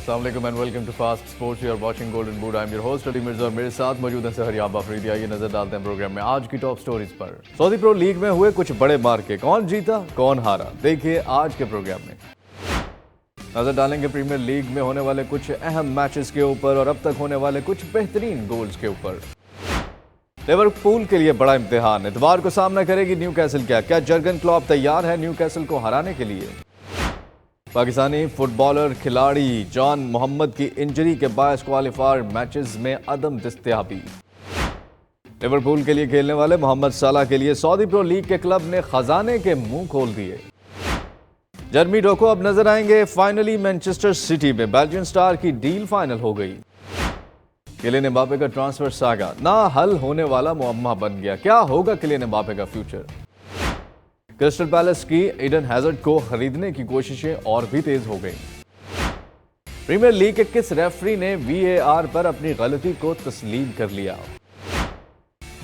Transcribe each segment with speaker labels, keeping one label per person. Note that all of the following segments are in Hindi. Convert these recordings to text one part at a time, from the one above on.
Speaker 1: अस्सलाम वालेकुम and welcome to Fast Sports. You are watching Golden Boot. I am your host Ali Mirza और मेरे साथ मौजूद हैं सहरियाब अफरीदी। आइए नजर डालते हैं प्रोग्राम में आज की टॉप स्टोरीज पर। सऊदी प्रो लीग में हुए कुछ बड़े मार्के, कौन जीता कौन हारा, देखिए आज के प्रोग्राम में। नजर डालेंगे प्रीमियर लीग में होने वाले कुछ अहम मैचेस के ऊपर और अब तक होने वाले कुछ बेहतरीन गोल्स के ऊपर। लिवरपूल के लिए बड़ा इम्तिहान, इतवार को सामना करेगी न्यूकैसल। क्या जर्गन क्लॉप तैयार है न्यूकैसल को हराने के लिए? पाकिस्तानी फुटबॉलर खिलाड़ी जॉन मोहम्मद की इंजरी के बायस क्वालिफायर मैचेस में अदम दस्तयाबी। लिवरपूल के लिए खेलने वाले मोहम्मद सलाह के लिए सऊदी प्रो लीग के क्लब ने खजाने के मुंह खोल दिए। जर्मी डोको अब नजर आएंगे फाइनली मैनचेस्टर सिटी में, बेल्जियन स्टार की डील फाइनल हो गई। किलियन एम्बापे का ट्रांसफर सागा ना हल होने वाला मुअम्मा बन गया, क्या होगा किलियन एम्बापे का फ्यूचर? क्रिस्टल पैलेस की एडन हैजर्ड को खरीदने की कोशिशें और भी तेज हो गई। प्रीमियर लीग के किस रेफरी ने VAR पर अपनी गलती को तस्लीम कर लिया?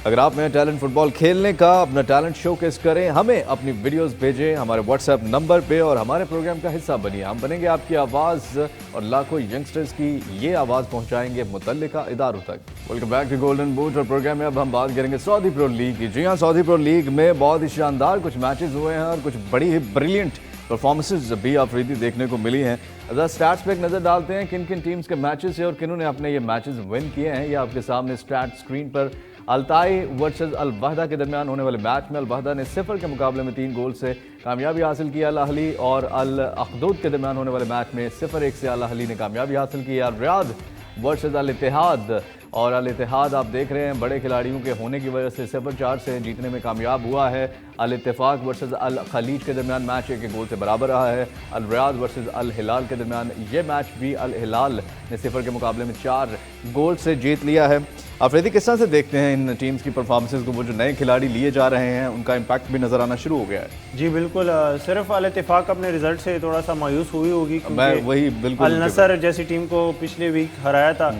Speaker 1: अगर आप में टैलेंट फुटबॉल खेलने का, अपना टैलेंट शोकेस करें, हमें अपनी वीडियोस भेजें हमारे व्हाट्सएप नंबर पे और हमारे प्रोग्राम का हिस्सा बनिए। हम बनेंगे आपकी आवाज़ और लाखों यंगस्टर्स की ये आवाज़ पहुंचाएंगे मुतल्लिका इदारों तक। Welcome back to Golden Boot और प्रोग्राम में अब हम बात करेंगे सऊदी प्रो लीग की। जी हाँ, सऊदी प्रो लीग में बहुत ही शानदार कुछ मैचेस हुए हैं और कुछ बड़ी ही ब्रिलियंट परफॉर्मेंसेज भी अफरीदी देखने को मिली हैं। ज़रा स्टैट्स पे एक नज़र डालते हैं किन किन टीम्स के मैचेस हैं और किन्होंने अपने ये मैचेस विन किए हैं। ये आपके सामने स्टैट स्क्रीन पर अल्ताई वर्सेस अल वहदा के दरमियान होने वाले मैच में अल वहदा ने 0 के मुकाबले में 3 गोल से कामयाबी हासिल की। अल अहली और अल अखदूद के दरमियान होने वाले मैच में 0-1 से अल अहली ने कामयाबी हासिल की। अल रियाद वर्सेस अल इत्तेहाद, और अल इत्तेहाद आप देख रहे हैं बड़े खिलाड़ियों के होने की वजह से 0-4 से जीतने में कामयाब हुआ है। अल इत्तेफाक वर्सेस अल खलीज के दरमियान मैच 1 गोल से बराबर रहा है। अल रियाद वर्सेस अल हिलाल के दरमियान ये मैच भी अल हिलाल ने 0 के मुकाबले में 4 गोल से जीत लिया है। अफरीदी किस तरह से देखते हैं इन टीम्स की परफॉर्मेंसेस को? वो जो नए खिलाड़ी लिए जा रहे हैं उनका इम्पैक्ट भी नजर आना शुरू हो गया है।
Speaker 2: जी बिल्कुल, सिर्फ अल इत्तेफाक अपने रिजल्ट से थोड़ा सा मायूस हुई होगी।
Speaker 1: मैं वही बिल्कुल
Speaker 2: अल नसर जैसी टीम को पिछले वीक हराया था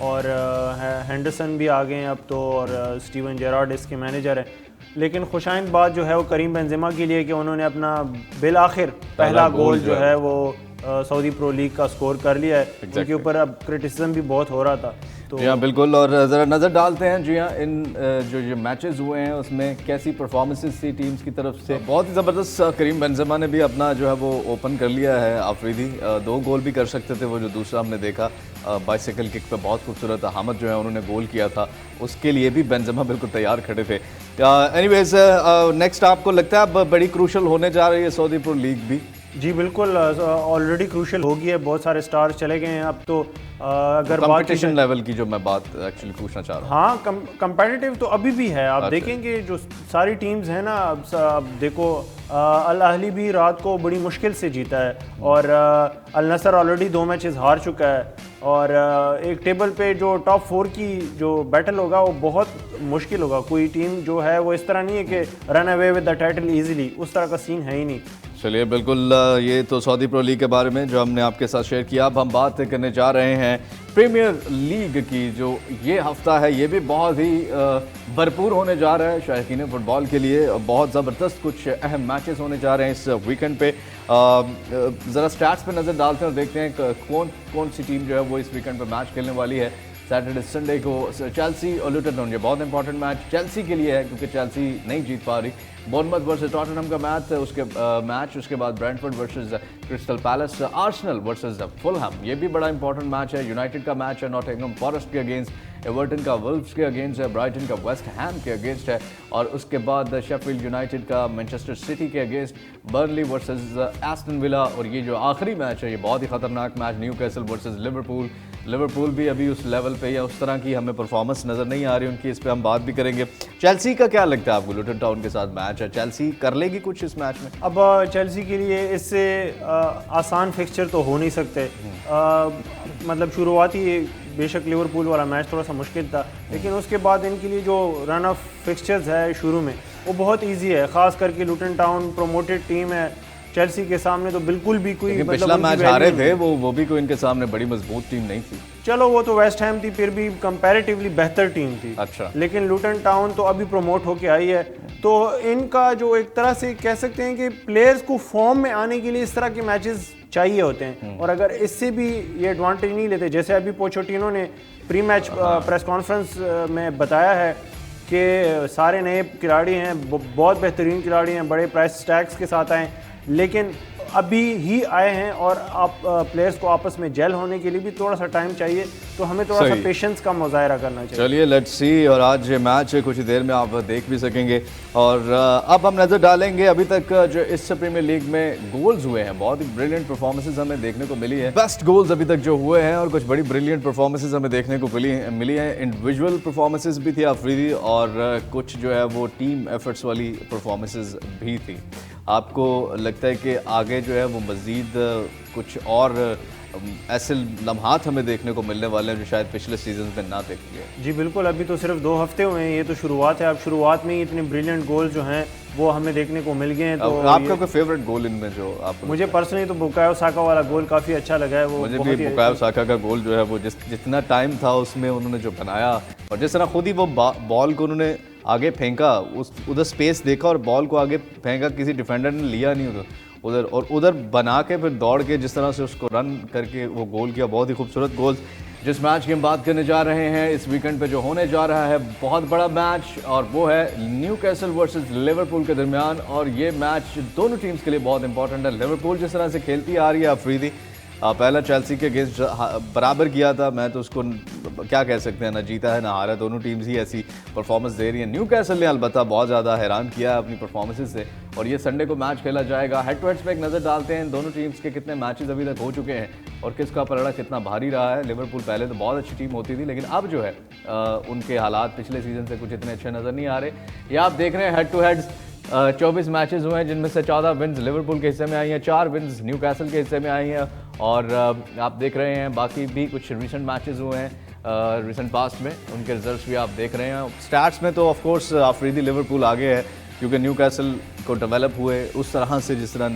Speaker 2: और हेंडरसन भी आ गए हैं अब तो, और स्टीवन जेरार्ड इसके मैनेजर हैं। लेकिन खुशाइंद बात जो है वो करीम बेंजेमा के लिए कि उन्होंने अपना बिल आखिर पहला गोल जो है वो सऊदी प्रो लीग का स्कोर कर लिया है। उनके ऊपर अब क्रिटिसिज्म भी बहुत हो रहा था तो
Speaker 1: जी हाँ बिल्कुल। और ज़रा नज़र डालते हैं जी हाँ इन जो ये मैचेस हुए हैं उसमें कैसी परफॉर्मेंसेस थी टीम्स की तरफ से। बहुत ही ज़बरदस्त करीम बेंजेमा ने भी अपना जो है वो ओपन कर लिया है अफरीदी। 2 गोल भी कर सकते थे, वो जो दूसरा हमने देखा बाइसिकल किक पे बहुत खूबसूरत हामद जो है उन्होंने गोल किया था, उसके लिए भी बेंजेमा बिल्कुल तैयार खड़े थे। एनीवेज नेक्स्ट आपको लगता है अब बड़ी क्रूशल होने जा रही है सऊदी प्रो लीग भी?
Speaker 2: जी बिल्कुल, ऑलरेडी क्रूशल हो गई है, बहुत सारे स्टार्स चले गए हैं अब तो। अगर
Speaker 1: कंपटीशन लेवल की जो मैं बात एक्चुअली पूछना चाह रहा हूँ।
Speaker 2: हाँ, कंपेटिटिव तो अभी भी है। आप देखेंगे जो सारी टीम्स हैं ना, अब देखो अल अहली भी रात को बड़ी मुश्किल से जीता है और अल नसर ऑलरेडी 2 मैचेस हार चुका है और एक टेबल पे जो टॉप 4 की जो बैटल होगा वो बहुत मुश्किल होगा। कोई टीम जो है वो इस तरह नहीं है कि run away with the title easily, उस तरह का सीन है ही नहीं।
Speaker 1: चलिए बिल्कुल, ये तो सऊदी प्रो लीग के बारे में जो हमने आपके साथ शेयर किया। अब हम बात करने जा रहे हैं प्रीमियर लीग की। जो ये हफ्ता है ये भी बहुत ही भरपूर होने जा रहा है शायकीन फुटबॉल के लिए। बहुत ज़बरदस्त कुछ अहम मैचेस होने जा रहे हैं इस वीकेंड पे। ज़रा स्टैट्स पे नज़र डालते हैं और देखते हैं कौन कौन सी टीम जो है वो इस वीकेंड पे मैच खेलने वाली है। सैटरडे संडे को चेल्सी और लुटन, ये बहुत इंपॉर्टेंट मैच चेल्सी के लिए है क्योंकि चेल्सी नहीं जीत पा रही। बोर्नमथ वर्सेस टॉटनहम का मैच, उसके बाद Brentford versus Crystal Palace, Arsenal versus Fulham, ये भी बड़ा इंपॉर्टेंट मैच है। यूनाइटेड का मैच है नॉटिंघम फॉरेस्ट के अगेंस्ट, एवर्टन का वुल्व्स के अगेंस्ट है, ब्राइटन का वेस्ट हैम के अगेंस्ट है, और उसके बाद शेफील्ड यूनाइटेड का मैनचेस्टर सिटी के against, Burnley versus Aston Villa, और ये जो आखिरी मैच है ये बहुत ही खतरनाक match Newcastle versus Liverpool. Liverpool भी अभी उस लेवल पे या उस तरह की हमें परफॉर्मेंस नज़र नहीं आ रही उनकी, इस पर हम बात भी करेंगे। चेल्सी का क्या लगता है आपको? लुटन टाउन के साथ मैच है, चेल्सी कर लेगी कुछ इस मैच में?
Speaker 2: अब चेल्सी के लिए इससे आसान फिक्सचर तो हो नहीं सकते। मतलब शुरुआती बेशक लिवरपूल वाला मैच थोड़ा सा मुश्किल था, लेकिन उसके बाद इनके लिए जो रन ऑफ फिक्सचर्स है शुरू में वो बहुत इजी है। ख़ास करके लुटन टाउन प्रोमोटेड टीम है, चेल्सी के सामने तो बिल्कुल भी कोई मतलब
Speaker 1: पिछला मैच हारे थे वो भी कोई इनके सामने बड़ी मजबूत टीम नहीं थी।
Speaker 2: चलो वो तो वेस्ट हैम थी, फिर भी कंपैरेटिवली बेहतर टीम थी।
Speaker 1: अच्छा,
Speaker 2: लेकिन लुटन टाउन तो अभी प्रमोट होके आई है, तो इनका जो एक तरह से कह सकते हैं कि प्लेयर्स को फॉर्म में आने के लिए इस तरह के मैचेस चाहिए होते हैं। और अगर इससे भी ये एडवांटेज नहीं लेते, जैसे अभी पोचेटिनो ने प्री मैच प्रेस कॉन्फ्रेंस में बताया है कि सारे नए खिलाड़ी हैं, बहुत बेहतरीन खिलाड़ी हैं, बड़े प्राइस टैग्स के साथ आए, लेकिन अभी ही आए हैं और आप प्लेयर्स को आपस में जेल होने के लिए भी थोड़ा सा टाइम चाहिए, तो हमें थोड़ा सा पेशेंस का मुजाहरा करना चाहिए।
Speaker 1: चलिए लेट्स सी, और आज मैच कुछ ही देर में आप देख भी सकेंगे। और अब हम नज़र डालेंगे अभी तक जो इस प्रीमियर लीग में गोल्स हुए हैं, बहुत ही ब्रिलियंट परफॉर्मेंसेज हमें देखने को मिली है, बेस्ट गोल्स अभी तक जो हुए हैं, और कुछ बड़ी ब्रिलियंट परफॉर्मेंसेज हमें देखने को मिली हैं। इंडिविजुअल परफॉर्मेंसेज भी थी आफरीदी, और कुछ जो है वो टीम एफर्ट्स वाली परफॉर्मेंसेज भी थी। आपको लगता है कि आगे जो है वो मज़ीद कुछ और ऐसे लम्हात हमें देखने को मिलने वाले हैं जो शायद पिछले सीजन में ना देखे गए?
Speaker 2: जी बिल्कुल, अभी तो सिर्फ 2 हफ्ते हुए हैं, ये तो शुरुआत है। अब शुरुआत में ही इतने ब्रिलियंट गोल जो हैं वो हमें देखने को मिल गए हैं। तो
Speaker 1: आपका कोई फेवरेट गोल इनमें जो आपको?
Speaker 2: मुझे पर्सनली तो बुकायो साका वाला गोल काफ़ी अच्छा लगा है। वो
Speaker 1: मुझे भी बुकायो साका का गोल जो है वो जितना टाइम था उसमें उन्होंने जो बनाया, और जिस तरह खुद ही वो बॉल को उन्होंने आगे फेंका, उधर स्पेस देखा और बॉल को आगे फेंका, किसी डिफेंडर ने लिया नहीं उधर, और उधर बना के फिर दौड़ के जिस तरह से उसको रन करके वो गोल किया, बहुत ही खूबसूरत गोल। जिस मैच की हम बात करने जा रहे हैं इस वीकेंड पे जो होने जा रहा है, बहुत बड़ा मैच, और वो है न्यूकैसल वर्सेस लिवरपूल के दरमियान। और ये मैच दोनों टीम्स के लिए बहुत इंपॉर्टेंट है। लिवरपूल जिस तरह से खेलती आ रही है अफरीदी, पहला चेल्सी के अगेंस्ट बराबर किया था, मैं तो उसको क्या कह सकते हैं, ना जीता है ना हारा, दोनों टीम्स ही ऐसी परफॉर्मेंस दे रही हैं। न्यूकैसल ने अलबत्ता बहुत ज़्यादा हैरान किया है अपनी परफॉर्मेंसेस से, और ये संडे को मैच खेला जाएगा। हेड टू हेड्स पे एक नज़र डालते हैं, दोनों टीम्स के कितने मैचेस अभी तक हो चुके हैं और किसका पलड़ा कितना भारी रहा है। लिवरपूल पहले तो बहुत अच्छी टीम होती थी, लेकिन अब जो है उनके हालात पिछले सीजन से कुछ इतने अच्छे नज़र नहीं आ रहे। ये आप देख रहे हैं हेड टू हेड्स 24 मैचेस हुए हैं, जिनमें से 14 विन्स लिवरपूल के हिस्से में आई हैं, 4 विन्स न्यूकैसल के हिस्से में आई हैं। और आप देख रहे हैं बाकी भी कुछ रिसेंट मैचेस हुए हैं रिसेंट पास्ट में, उनके रिजल्ट्स भी आप देख रहे हैं। स्टैट्स में तो ऑफ कोर्स अफरीदी लिवरपूल आगे है, क्योंकि न्यूकैसल को डेवलप हुए उस तरह से जिस तरह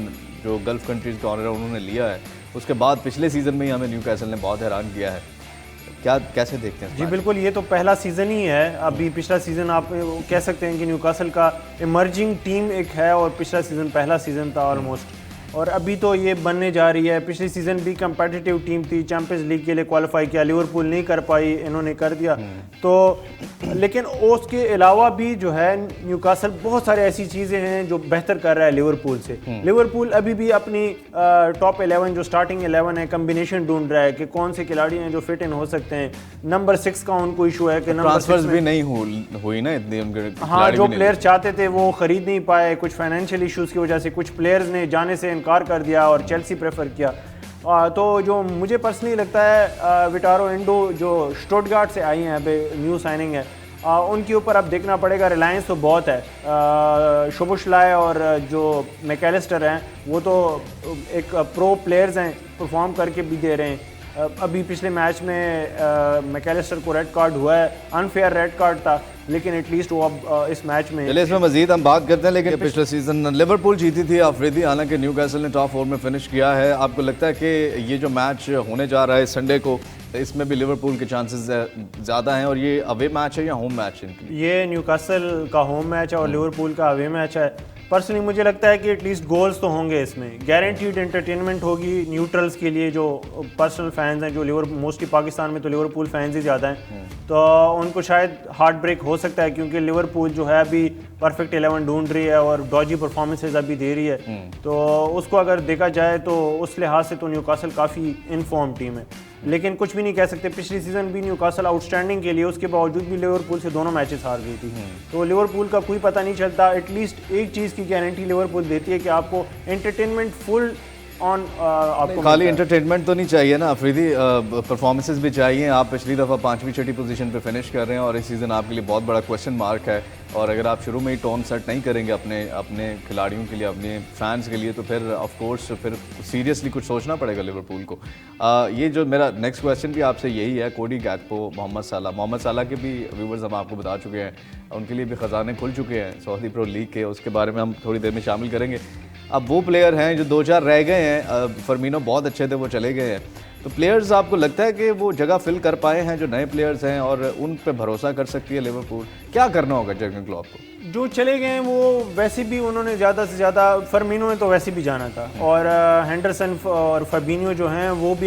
Speaker 1: जो गल्फ कंट्रीज़ का ऑनर उन्होंने लिया है, उसके बाद पिछले सीज़न में ही हमें न्यूकैसल ने बहुत हैरान किया है। क्या कैसे देखते हैं?
Speaker 2: जी बिल्कुल, ये तो पहला सीज़न ही है। अभी पिछला सीज़न आप कह सकते हैं कि न्यूकासल का इमर्जिंग टीम एक है, और पिछला सीज़न पहला सीज़न था ऑलमोस्ट, और अभी तो ये बनने जा रही है। पिछली सीज़न भी कंपेटिटिव टीम थी, चैंपियंस लीग के लिए क्वालिफाई किया, लिवरपूल नहीं कर पाई, इन्होंने कर दिया। तो लेकिन उसके अलावा भी जो है न्यूकासल बहुत सारी ऐसी चीज़ें हैं जो बेहतर कर रहा है लिवरपूल से। लिवरपूल अभी भी अपनी टॉप 11 जो स्टार्टिंग 11 है, कम्बिनेशन ढूंढ रहा है कि कौन से खिलाड़ी हैं जो फिट इन हो सकते हैं। नंबर 6 का उनको इशू है कि नंबर 6
Speaker 1: भी नहीं हुई ना इतनी उनके,
Speaker 2: हाँ, जो प्लेयर चाहते थे वो खरीद नहीं पाए, कुछ फाइनेंशियल इश्यूज़ की वजह से कुछ प्लेयर्स ने जाने से इनकार कर दिया और चेल्सी प्रेफर किया। तो जो मुझे पर्सनली लगता है विटारो इंडो जो स्टुटगार्ट से आई हैं, अभी न्यू साइनिंग है, उनके ऊपर अब देखना पड़ेगा। रिलायंस तो बहुत है, शोबोशलाई और जो मैकेलिस्टर हैं वो तो एक प्रो प्लेयर्स हैं, परफॉर्म करके भी दे रहे हैं। अभी पिछले मैच में मैकेलिस्टर को रेड कार्ड हुआ है, अनफेयर रेड कार्ड था, लेकिन एटलीस्ट वो अब इस मैच में,
Speaker 1: चलिए इसमें मजीद हम बात करते हैं। लेकिन पिछले सीजन लिवरपूल जीती थी अफरीदी, हालांकि न्यूकैसल ने टॉप 4 में फिनिश किया है। आपको लगता है कि ये जो मैच होने जा रहा है संडे को, इसमें भी लिवरपूल के चांसेस ज़्यादा हैं, और ये अवे मैच है या होम मैच है इनके लिए?
Speaker 2: ये न्यूकासल का होम मैच है और लिवरपूल का अवे मैच है। पर्सनली मुझे लगता है कि एटलीस्ट गोल्स तो होंगे इसमें, गारंटीड एंटरटेनमेंट होगी न्यूट्रल्स के लिए, जो पर्सनल फैंस हैं, जो मोस्टली पाकिस्तान में तो लिवरपूल फैंस ही ज़्यादा हैं, तो उनको शायद हार्ट ब्रेक हो सकता है, क्योंकि लिवरपूल जो है अभी परफेक्ट 11 ढूंढ रही है और डॉजी परफॉर्मेंसेज अभी दे रही है। तो उसको अगर देखा जाए तो उस लिहाज से तो न्यूकासल काफ़ी इनफॉर्म टीम है, लेकिन कुछ भी नहीं कह सकते। पिछली सीज़न भी न्यूकासल आउटस्टैंडिंग के लिए, उसके बावजूद भी लिवरपूल से दोनों मैचेस हार गई थी। तो लिवरपूल का कोई पता नहीं चलता। एटलीस्ट एक चीज़ की गारंटी लिवरपूल देती है कि आपको एंटरटेनमेंट फुल ऑन, आपको
Speaker 1: खाली एंटरटेनमेंट तो नहीं चाहिए ना अफरीदी, परफॉर्मेंसेस भी चाहिए। आप पिछली दफ़ा 5वीं 6वीं पोजीशन पे फिनिश कर रहे हैं, और इस सीज़न आपके लिए बहुत बड़ा क्वेश्चन मार्क है, और अगर आप शुरू में ही टोन सेट नहीं करेंगे अपने खिलाड़ियों के लिए, अपने फैंस के लिए, तो फिर ऑफ कोर्स फिर सीरियसली कुछ सोचना पड़ेगा लिवरपूल को। ये जो मेरा नेक्स्ट क्वेश्चन भी आपसे यही है, कोडी गैक्पो, मोहम्मद साला के भी व्यूवर्स हम आपको बता चुके हैं, उनके लिए भी ख़जाने खुल चुके हैं सऊदी प्रो लीग के, उसके बारे में हम थोड़ी देर में शामिल करेंगे। अब वो प्लेयर हैं जो 2-4 रह गए हैं, फर्मिनो बहुत अच्छे थे, वो चले गए हैं, तो प्लेयर्स आपको लगता है कि वो जगह फिल कर पाए हैं जो नए प्लेयर्स हैं और उन पे भरोसा कर सकती है लिवरपूल? क्या करना होगा जर्गन क्लॉप को?
Speaker 2: जो चले गए हैं वो वैसे भी उन्होंने ज़्यादा से ज़्यादा, फर्मिनो ने तो वैसे भी जाना था, और हेंडरसन और फर्बिनियो जो हैं वो भी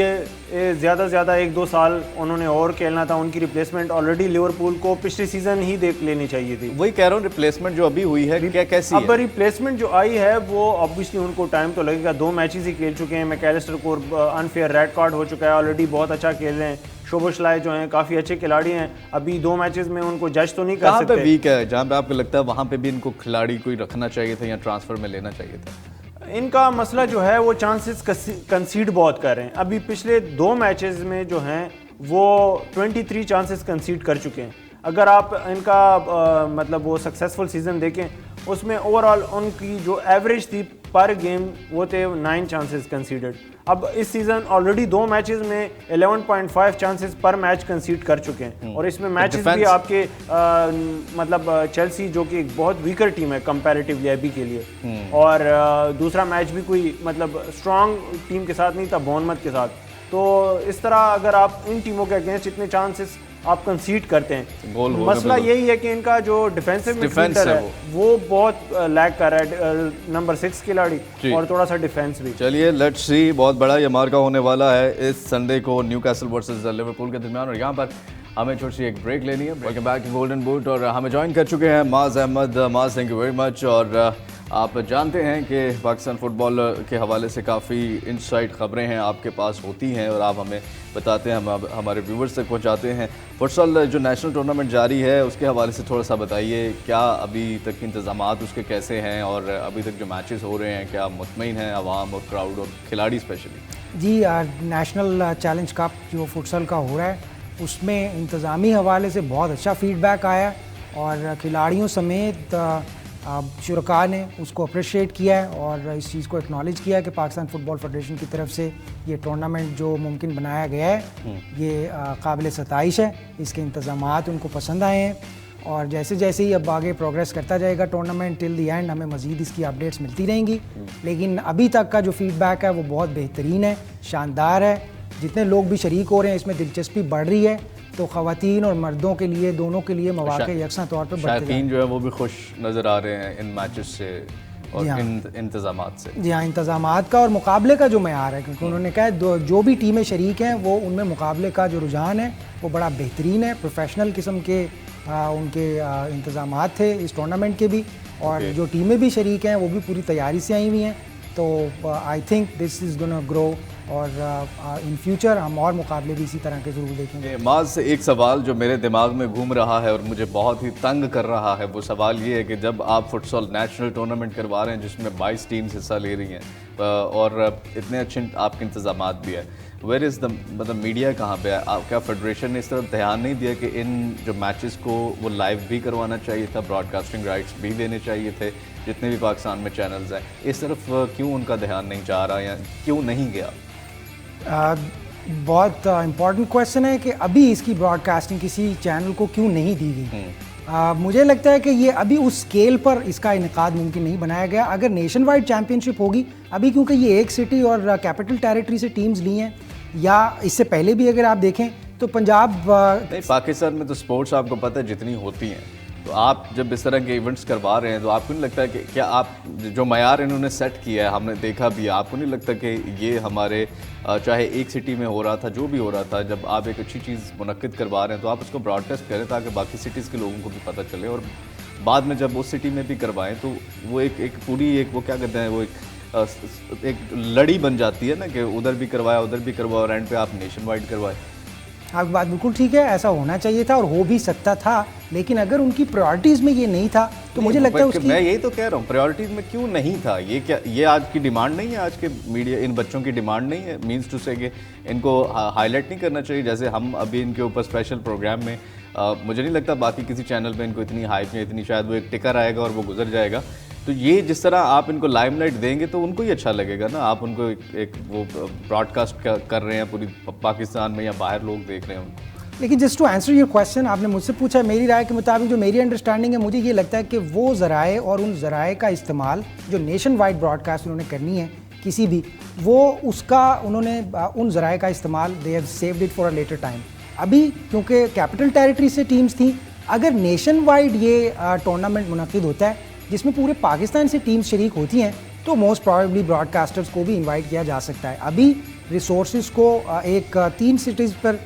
Speaker 2: ज़्यादा से ज़्यादा 1-2 साल उन्होंने और खेलना था। उनकी रिप्लेसमेंट ऑलरेडी लिवरपूल को पिछले सीज़न ही देख लेनी चाहिए थी।
Speaker 1: वही कह रहा हूँ, रिप्लेसमेंट जो अभी हुई है क्या कैसी
Speaker 2: अब
Speaker 1: है?
Speaker 2: रिप्लेसमेंट जो आई है वो ऑब्वियसली उनको टाइम तो लगेगा। 2 मैचेस ही खेल चुके हैं। मैकैलिस्टर को अनफेयर रेड कार्ड हो चुका है, ऑलरेडी बहुत अच्छा खेल रहे हैं। शोबोशलाई जो हैं काफ़ी अच्छे खिलाड़ी हैं, अभी 2 मैचेस में उनको जज तो नहीं कर सकते।
Speaker 1: कहाँ पे वीक है जहाँ पे आपको लगता है वहाँ पे भी इनको खिलाड़ी कोई रखना चाहिए था या ट्रांसफर में लेना चाहिए था?
Speaker 2: इनका मसला जो है वो चांसेस कंसीड बहुत कर रहे हैं। अभी पिछले 2 मैचेस में जो हैं वो 23 चांसेस कंसीड कर चुके हैं। अगर आप इनका मतलब वो सक्सेसफुल सीज़न देखें उसमें ओवरऑल उनकी जो एवरेज थी पर गेम वो थे 9 चांसेस कंसीडर्ड। अब इस सीज़न ऑलरेडी 2 मैचेस में 11.5 चांसेस पर मैच कंसीड कर चुके हैं, और इसमें मैचेस भी आपके मतलब चेल्सी जो कि एक बहुत वीकर टीम है कंपैरेटिवली अभी के लिए, और दूसरा मैच भी कोई मतलब स्ट्रॉन्ग टीम के साथ नहीं था, बोर्नमथ के साथ। तो इस तरह अगर आप इन टीमों के अगेंस्ट इतने चांसेस आप कंसीड करते हैं, मसला यही है कि इनका जो डिफेंसिव मिडफील्डर है वो बहुत लैग कर रहा है, नंबर 6 खिलाड़ी, और थोड़ा सा डिफेंस भी।
Speaker 1: चलिए लेट्स सी, बहुत बड़ा ये मार्का होने वाला है इस संडे को न्यूकासल वर्सेस लिवरपूल के दरमियान, और यहाँ पर हमें छोटी सी एक ब्रेक लेनी है। Welcome back to Golden Boot, और हमें ज्वाइन कर चुके हैं माज अहमद। माज, थैंक यू वेरी मच। और आप जानते हैं कि पाकिस्तान फुटबॉल के हवाले से काफ़ी इनसाइड ख़बरें हैं आपके पास होती हैं और आप हमें बताते हैं, हम हमारे व्यूवर्स तक पहुंचाते हैं। फुटसॉल जो नेशनल टूर्नामेंट जारी है उसके हवाले से थोड़ा सा बताइए, क्या अभी तक इंतज़ामात उसके कैसे हैं, और अभी तक जो मैचेस हो रहे हैं क्या मुतमईन है आवाम और क्राउड और खिलाड़ी स्पेशली?
Speaker 3: जी, नेशनल चैलेंज कप जो फुटसॉल का हो रहा है उसमें इंतज़ामी हवाले से बहुत अच्छा फीडबैक आया, और खिलाड़ियों समेत शुरका ने उसको अप्रिशिएट किया है और इस चीज़ को एक्नॉलेज किया है कि पाकिस्तान फ़ुटबॉल फेडरेशन की तरफ से ये टूर्नामेंट जो मुमकिन बनाया गया है ये काबिल सताइश है। इसके इंतज़ामात उनको पसंद आए हैं, और जैसे जैसे ही अब आगे प्रोग्रेस करता जाएगा टूर्नामेंट टिल द एंड हमें मज़ीद इसकी अपडेट्स मिलती रहेंगी। लेकिन अभी तक का जो फीडबैक है वो बहुत बेहतरीन है, शानदार है। जितने लोग भी शरीक हो रहे हैं इसमें दिलचस्पी बढ़ रही है, तो ख़वातीन और मर्दों के लिए दोनों के लिए मौके यकसा तौर पर बढ़ते हैं।
Speaker 1: जो है वो भी खुश नज़र आ रहे हैं इन मैचेस से और इन इंतज़ामात से।
Speaker 3: जी हाँ, इंतज़ामात का और मुकाबले का जो मयार है, क्योंकि उन्होंने कहा जो भी टीमें शरीक हैं वो उनमें मुकाबले का जो रुझान है वो बड़ा बेहतरीन है। प्रोफेशनल किस्म के उनके इंतज़ामात थे इस टूर्नामेंट के भी, और जो टीमें भी शरीक हैं वो भी पूरी तैयारी से आई हुई हैं। तो I think this is gonna grow, और इन फ्यूचर हम और मुकाबले भी इसी तरह के ज़रूर देखेंगे।
Speaker 1: माज से एक सवाल जो मेरे दिमाग में घूम रहा है और मुझे बहुत ही तंग कर रहा है, वो सवाल ये है कि जब आप फुटसॉल नेशनल टूर्नामेंट करवा रहे हैं जिसमें 22 टीम्स हिस्सा ले रही हैं और इतने अच्छे आपके इंतजामात भी है, वेयर इज़ द मतलब मीडिया कहाँ पे है? क्या फेडरेशन ने इस तरफ ध्यान नहीं दिया कि इन जो मैचेस को वो लाइव भी करवाना चाहिए था, ब्रॉडकास्टिंग राइट्स भी देने चाहिए थे, जितने भी पाकिस्तान में चैनल्स हैं, इस तरफ क्यों उनका ध्यान नहीं जा रहा या क्यों नहीं गया?
Speaker 3: बहुत इम्पॉर्टेंट क्वेश्चन है कि अभी इसकी ब्रॉडकास्टिंग किसी चैनल को क्यों नहीं दी गई। मुझे लगता है कि ये अभी उस स्केल पर इसका इनेकाद मुमकिन नहीं बनाया गया। अगर नेशन वाइड चैम्पियनशिप होगी अभी, क्योंकि ये एक सिटी और कैपिटल टेरिटरी से टीम्स ली हैं, या इससे पहले भी अगर आप देखें तो पंजाब
Speaker 1: नहीं, पाकिस्तान में तो स्पोर्ट्स आपको पता है जितनी होती हैं, तो आप जब इस तरह के इवेंट्स करवा रहे हैं तो आपको नहीं लगता है कि क्या आप जो मयार इन्होंने सेट किया है, हमने देखा भी है, आपको नहीं लगता कि ये हमारे चाहे एक सिटी में हो रहा था, जो भी हो रहा था, जब आप एक अच्छी चीज़ मुनक्किद करवा रहे हैं तो आप उसको ब्रॉडकास्ट करें ताकि बाकी सिटीज़ के लोगों को भी पता चले, और बाद में जब उस सिटी में भी करवाएं तो वो एक पूरी एक वो क्या कहते हैं, वो एक लड़ी बन जाती है ना कि उधर भी करवाया उधर भी करवाया और एंड पे आप नेशन वाइड करवाए।
Speaker 3: आपकी बात बिल्कुल ठीक है, ऐसा होना चाहिए था और हो भी सकता था, लेकिन अगर उनकी प्रायोरिटीज़ में ये नहीं था तो मुझे लगता है उसकी...
Speaker 1: मैं यही तो कह रहा हूँ, प्रायोरिटीज़ में क्यों नहीं था? ये क्या ये आज की डिमांड नहीं है? आज के मीडिया इन बच्चों की डिमांड नहीं है? मीन्स टू से कि इनको हाईलाइट नहीं करना चाहिए? जैसे हम अभी इनके ऊपर स्पेशल प्रोग्राम में मुझे नहीं लगता बाकी किसी चैनल पे इनको इतनी हाइप नहीं, इतनी शायद वो एक टिकर आएगा और वो गुजर जाएगा। तो ये जिस तरह आप इनको लाइमलाइट देंगे तो उनको ही अच्छा लगेगा ना, आप उनको एक वो ब्रॉडकास्ट कर रहे हैं पूरी पाकिस्तान में या बाहर लोग देख रहे हैं उनको।
Speaker 3: लेकिन just to answer your question, आपने मुझसे पूछा, मेरी राय के मुताबिक जो मेरी अंडरस्टैंडिंग है, मुझे ये लगता है कि वो ज़राए और उन ज़राए का इस्तेमाल जो नेशन वाइड ब्रॉडकास्ट उन्होंने करनी है, किसी भी, वो उसका उन्होंने उन ज़राए का इस्तेमाल they have saved it for a later time. अभी क्योंकि कैपिटल टेरिटरी से टीम्स थी, अगर नेशन वाइड ये टूर्नामेंट मुनक़िद होता है जिसमें पूरे पाकिस्तान से टीम्स शरीक होती हैं, तो मोस्ट प्रॉबेबली ब्रॉडकास्टर्स को भी इनवाइट किया जा सकता है। अभी रिसोर्सेज को एक 3 सिटीज़ पर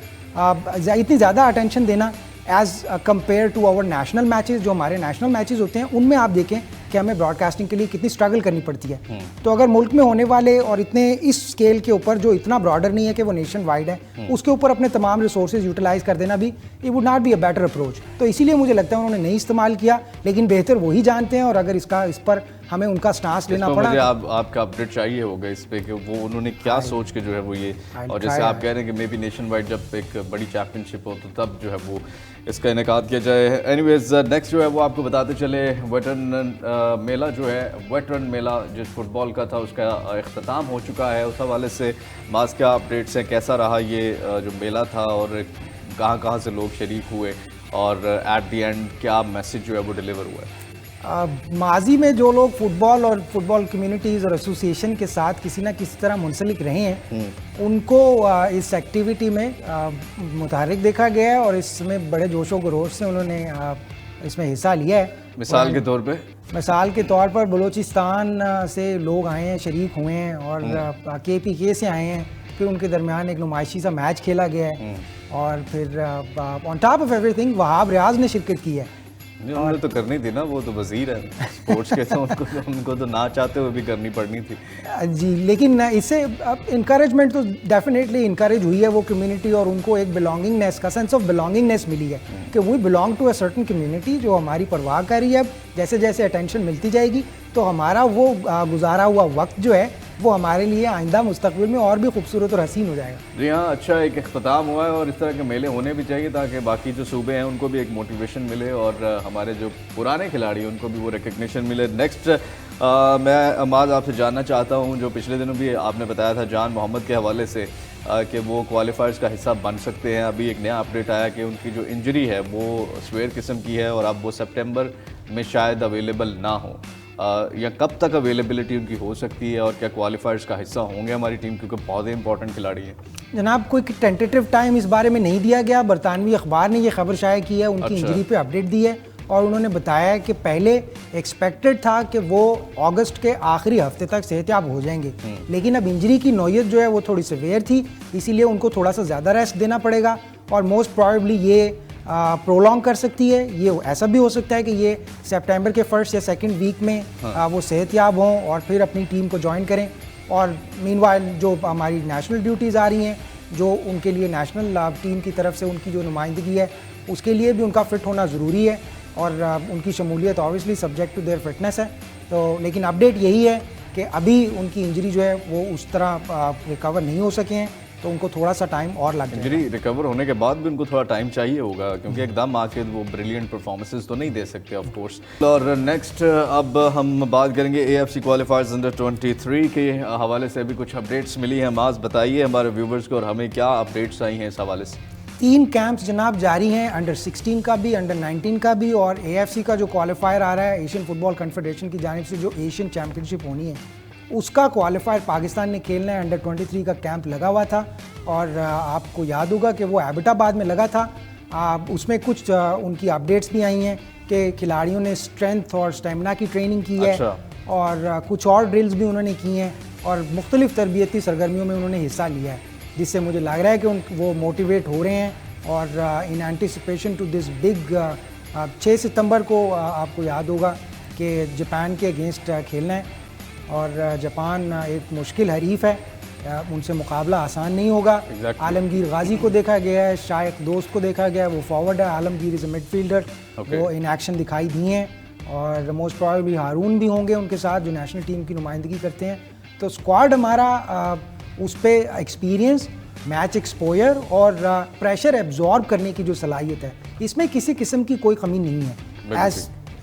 Speaker 3: इतनी ज़्यादा अटेंशन देना as compare to our national matches, जो हमारे नेशनल मैचेस होते हैं उनमें आप देखें कि हमें ब्रॉडकास्टिंग के लिए कितनी स्ट्रगल करनी पड़ती है। तो अगर मुल्क में होने वाले और इतने इस स्केल के ऊपर जो इतना ब्रॉडर नहीं है कि वो नेशन वाइड है, उसके ऊपर अपने तमाम रिसोर्सेज यूटिलाइज कर देना भी it would not be a better approach. तो इसीलिए मुझे लगता है उन्होंने नहीं इस्तेमाल किया, लेकिन बेहतर वही जानते हैं। और अगर इस पर हमें उनका स्टांस लेना पड़ा,
Speaker 1: मुझे आपका अपडेट चाहिए होगा इस पे कि वो उन्होंने क्या सोच के जो है वो ये, और जैसे आप कह रहे हैं कि मे बी नेशन वाइड जब एक बड़ी चैंपियनशिप हो तो तब जो है वो इसका इनेकाद किया जाए। एनीवेज नेक्स्ट जो है वो आपको बताते चले, वेटरन मेला जो है, वेटरन मेला जो फुटबॉल का था उसका इख्तिताम हो चुका है। उस हवाले से मास क्या अपडेट्स हैं, कैसा रहा ये जो मेला था और कहाँ से लोग शरीक हुए और एट द एंड क्या मैसेज जो है वो डिलीवर हुआ है?
Speaker 3: माजी में जो लोग फुटबॉल और फुटबॉल कम्युनिटीज़ और एसोसिएशन के साथ किसी ना किसी तरह मुंसलिक रहे हैं, उनको इस एक्टिविटी में मुतहर्रिक देखा गया है और इसमें बड़े जोशो खरोश से उन्होंने इसमें हिस्सा लिया है।
Speaker 1: मिसाल के तौर पर
Speaker 3: बलूचिस्तान से लोग आए हैं, शरीक हुए हैं और KPK से आए हैं। फिर उनके दरमियान एक नुमाइशी सा मैच खेला गया है और फिर on top of everything Wahab Riaz ने शिरकत की है।
Speaker 1: उन्होंने तो करनी थी ना, वो तो वजीर है स्पोर्ट्स के, तो उनको तो ना चाहते हुए भी करनी पड़नी थी
Speaker 3: जी। लेकिन इससे इनकरेजमेंट तो डेफिनेटली इनकरेज हुई है वो कम्युनिटी, और उनको एक बिलोंगिंगनेस का सेंस ऑफ बिलोंगिंगनेस मिली है कि we belong to a certain community जो हमारी परवाह कर रही है। जैसे जैसे अटेंशन मिलती जाएगी तो हमारा वो गुजारा हुआ वक्त जो है वो हमारे लिए आइंदा मुस्तकबिल में और भी खूबसूरत और हसीन हो जाएगा।
Speaker 1: जी हाँ, अच्छा एक इख्तिताम हुआ है और इस तरह के मेले होने भी चाहिए ताकि बाकी जो सूबे हैं उनको भी एक मोटिवेशन मिले और हमारे जो पुराने खिलाड़ी हैं उनको भी वो रिकग्निशन मिले। नेक्स्ट मैं अमाद आपसे जानना चाहता हूँ, जो पिछले दिनों भी आपने बताया था जान मोहम्मद के हवाले से कि वो क्वालिफायर्स का हिस्सा बन सकते हैं। अभी एक नया अपडेट आया कि उनकी जो इंजरी है वो स्वेयर किस्म की है और अब वो सितंबर में शायद अवेलेबल ना हो, या कब तक अवेलेबिलिटी उनकी हो सकती है और क्या क्वालिफायर्स का हिस्सा होंगे हमारी टीम, क्योंकि बहुत ही इंपॉर्टेंट खिलाड़ी हैं?
Speaker 3: जनाब, कोई टेंटेटिव टाइम इस बारे में नहीं दिया गया। बरतानवी अखबार ने ये खबर शाया की है, उनकी इंजरी पे अपडेट दी है और उन्होंने बताया कि पहले एक्सपेक्टेड था कि वो अगस्त के आखिरी हफ्ते तक सेहतयाब हो जाएंगे, लेकिन अब इंजरी की नौयत जो है वो थोड़ी सीवियर थी, इसीलिए उनको थोड़ा सा ज़्यादा रेस्ट देना पड़ेगा और मोस्ट प्रॉबेबली ये प्रोलॉन्ग कर सकती है। ये ऐसा भी हो सकता है कि ये सितंबर के फर्स्ट या सेकंड वीक में वो सेहतयाब हों और फिर अपनी टीम को ज्वाइन करें। और मीनवाइल जो हमारी नेशनल ड्यूटीज़ आ रही हैं, जो उनके लिए नेशनल टीम की तरफ से उनकी जो नुमाइंदगी है उसके लिए भी उनका फ़िट होना ज़रूरी है और उनकी शमूलियत obviously subject to their fitness है। तो लेकिन अपडेट यही है कि अभी उनकी इंजरी जो है वो उस तरह रिकवर नहीं हो सके हैं, तो उनको थोड़ा सा टाइम और लग जाएगा।
Speaker 1: इंजरी रिकवर होने के बाद भी उनको थोड़ा टाइम चाहिए होगा, क्योंकि एकदम आके वो ब्रिलियंट परफॉर्मेंसेस तो नहीं दे सकते ऑफ कोर्स। और नेक्स्ट अब हम बात करेंगे AFC क्वालिफायर्स अंडर 23 के हवाले से अभी कुछ अपडेट्स मिली हैं। माज बताइए हमारे व्यूवर्स को और हमें क्या अपडेट्स आई हैं इस हवाले से।
Speaker 3: 3 कैंप्स जनाब जारी हैं, अंडर 16 का भी, अंडर 19 का भी, और AFC का जो क्वालिफायर आ रहा है एशियन फुटबॉल कन्फेडरेशन की जानिब से जो एशियन चैम्पियनशिप होनी है उसका क्वालिफायर पाकिस्तान ने खेलना है। अंडर 23 का कैंप लगा हुआ था और आपको याद होगा कि वो एबटाबाद में लगा था। उसमें कुछ उनकी अपडेट्स भी आई हैं कि खिलाड़ियों ने स्ट्रेंथ और स्टेमिना की ट्रेनिंग की है।
Speaker 1: अच्छा।
Speaker 3: और कुछ और ड्रिल्स भी उन्होंने की हैं और मुख्तलिफ तरबियती सरगर्मियों में उन्होंने हिस्सा लिया है, जिससे मुझे लग रहा है कि वो मोटिवेट हो रहे हैं। और in anticipation to this big 6 सितंबर को आपको याद होगा कि जापान के अगेंस्ट खेलना है और जापान एक मुश्किल हरीफ है, उनसे मुकाबला आसान नहीं होगा। आलमगीर गाजी को देखा गया है, शायक दोस्त को देखा गया है, वो फॉरवर्ड है, आलमगीर इज़ अ मिडफील्डर, वो इन एक्शन दिखाई दिए हैं और मोस्ट प्रोबेबली हारून भी होंगे उनके साथ जो नेशनल टीम की नुमाइंदगी करते हैं। तो स्क्वाड हमारा उस पर एक्सपीरियंस, मैच एक्सपोजर और प्रेशर एब्जॉर्ब करने की जो सलाहियत है, इसमें किसी किस्म की कोई कमी नहीं है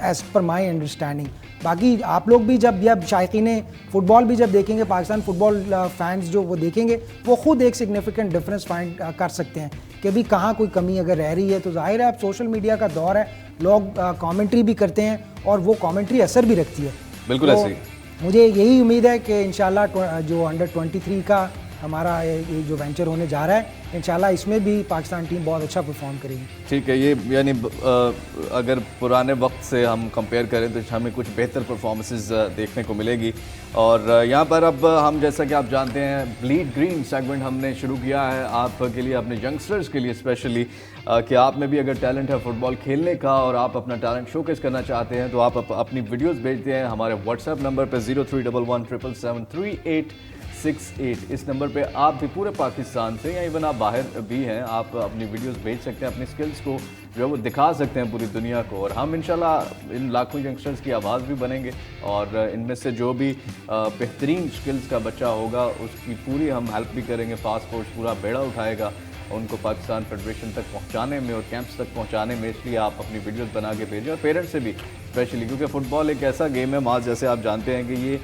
Speaker 3: एज पर माई अंडरस्टैंडिंग। बाकी आप लोग भी जब शायकीन फ़ुटबॉल भी जब देखेंगे, पाकिस्तान फ़ुटबॉल फैंस जो वो देखेंगे, वो ख़ुद एक सिग्निफिकेंट डिफरेंस फाइंड कर सकते हैं कि भी कहाँ कोई कमी अगर रह रही है। तो जाहिर है अब सोशल मीडिया का दौर है, लोग कमेंट्री भी करते हैं और वो कमेंट्री असर भी रखती है।
Speaker 1: बिल्कुल ऐसे ही।
Speaker 3: मुझे यही उम्मीद है कि इंशाल्लाह जो अंडर 23 का हमारा ये जो वेंचर होने जा रहा है, इंशाल्लाह इसमें भी पाकिस्तान टीम बहुत अच्छा परफॉर्म करेगी।
Speaker 1: ठीक है, ये यानी अगर पुराने वक्त से हम कंपेयर करें तो हमें कुछ बेहतर परफॉर्मेंसेस देखने को मिलेगी। और यहाँ पर अब हम, जैसा कि आप जानते हैं, ब्लीड ग्रीन सेगमेंट हमने शुरू किया है आपके लिए, अपने यंगस्टर्स के लिए स्पेशली, कि आप में भी अगर टैलेंट है फुटबॉल खेलने का और आप अपना टैलेंट शोकेस करना चाहते हैं तो आप अपनी वीडियोज़ भेजते हैं हमारे व्हाट्सएप नंबर पर 0311777368। इस नंबर पे आप भी पूरे पाकिस्तान से या इवन आप बाहर भी हैं, आप अपनी वीडियोस भेज सकते हैं, अपनी स्किल्स को जो है वो दिखा सकते हैं पूरी दुनिया को। और हम इंशाल्लाह इन लाखों यंगस्टर्स की आवाज़ भी बनेंगे और इनमें से जो भी बेहतरीन स्किल्स का बच्चा होगा उसकी पूरी हम हेल्प भी करेंगे। फास्ट कोच पूरा बेड़ा उठाएगा उनको पाकिस्तान फेडरेशन तक पहुंचाने में और कैंप्स तक पहुंचाने में। इसलिए आप अपनी वीडियोस बना के भेजें, और पेरेंट्स से भी स्पेशली, क्योंकि फ़ुटबॉल एक ऐसा गेम है माज, जैसे आप जानते हैं कि ये